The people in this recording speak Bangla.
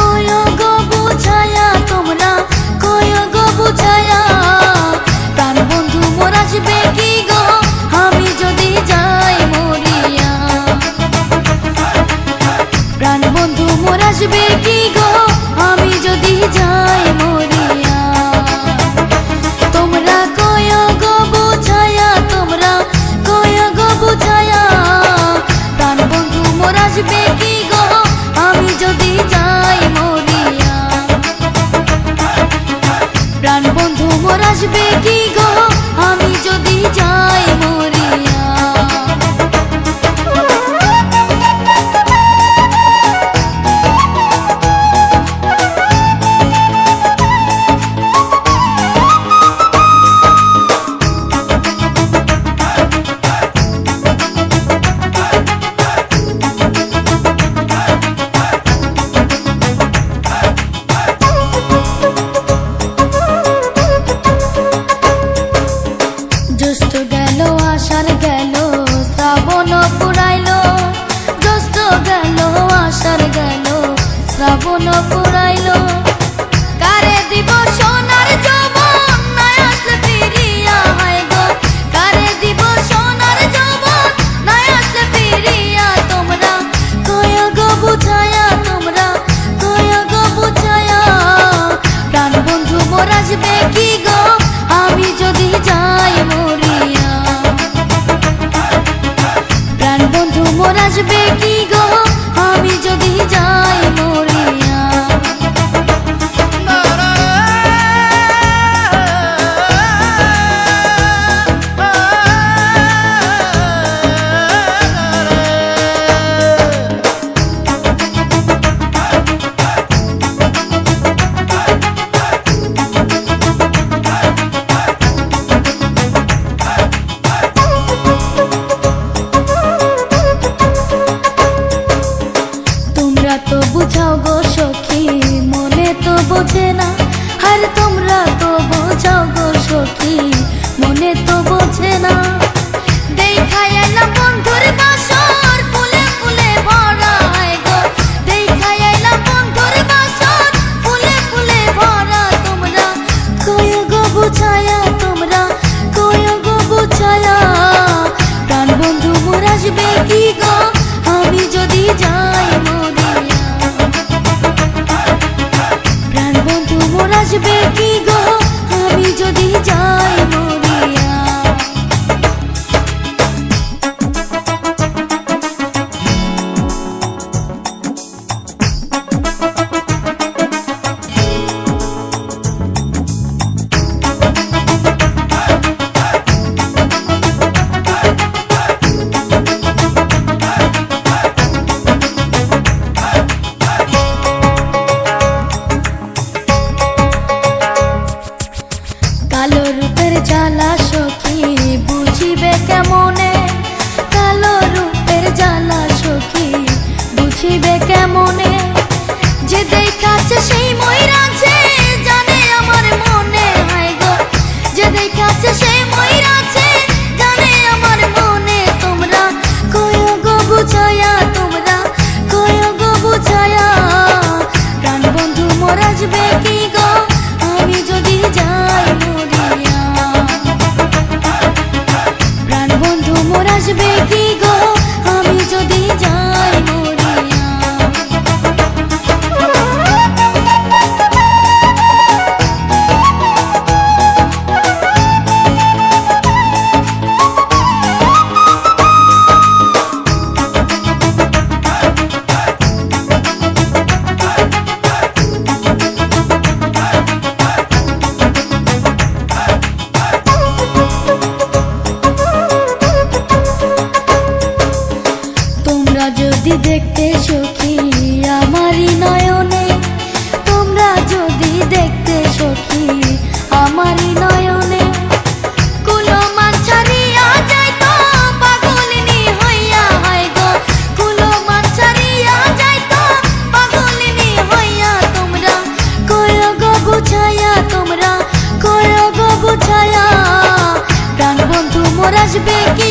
কয় গো বুঝায়া, তোমরা কয় গো বুঝায়া, প্রাণ বন্ধু মোর আসবে কি গো আমি যদি যাই মরিয়া। প্রাণ বন্ধু মোর আসবে কি গো আমি যদি যাই মরিয়া। তোমরা কয় গো বুঝায়া, তোমরা কয় গো বুঝায়া, প্রাণ বন্ধু মোর আসবে কি গো আমি যদি যাই মরিয়া। প্রাণ বন্ধু মোর আসবে কি গো আমি যদি যাই মরিয়া। জ্যৈষ্ঠ গেল আষাঢ় গেল শ্রাবণ পুরাইলো, জ্যৈষ্ঠ গেল আষাঢ় গেল শ্রাবণ পুরাইলো। কারে দিব সোনার যৌবন না আসলে ফিরিয়া, হায় গো কারে দিব সোনার যৌবন না আসলে ফিরিয়া। তোমরা কয় গো বুঝায়া, তোমরা কয় গো বুঝায়া, প্রাণ বন্ধু মোর আসবে কি গো আমি যদি যাই মরিয়া। প্রাণ বন্ধু মোর আসবে কি গো আমি যদি যাই মরিয়া। তোমরা তো বুঝাও গো সখী মনে তো বোঝে না, আর তোমরা তো বোঝাও গো সখী মনে তো বোঝে না। দেখাই এলাম বন্ধুর বাসর ফুলে ফুলে ভরা, হায় গো দেখাই এলাম বন্ধুর বাসর ফুলে ফুলে ভরা। তোমরা কয় গো বুঝায়া, তোমরা কয় গো বুঝায়া, প্রাণ বন্ধু মোর আসবে কি গো আমি যদি যাই মরিয়া। প্রাণ বন্ধু মোর আসবে কি গো আমি যদি যাই মরিয়া। কালো রূপের জ্বালা সখী বুঝিবে কেমনে, কালো রূপের জ্বালা সখী বুঝিবে কেমনে। যে দেখাচ্ছে সেই ময়রাছে জানে আমার মনে, হায় গো যে দেখাচ্ছে সেই ময়রাছে জানে আমার মনে। তোমরা কয় গো বুঝায়া, তোমরা কয় গো বুঝায়া, প্রাণ বন্ধু মোর আসবে কি গো আমি যদি যাই মরিয়া। প্রাণ বন্ধু মোর আসবে কি গো আমি যদি যাই মরিয়া। তোমরা যদি দেখতে সখী আমারই নয়নে, তোমরা যদি দেখতে সখী আমারই নয়নে, কুলো মান ছাড়িয়া যাইতো পাগলিনী হইয়া, হায় গো কুলো মান ছাড়িয়া যাইতো পাগলিনী হইয়া। তোমরা কয় গো বুঝায়া, তোমরা কয় গো বুঝায়া, প্রাণ বন্ধু মোর আসবে কি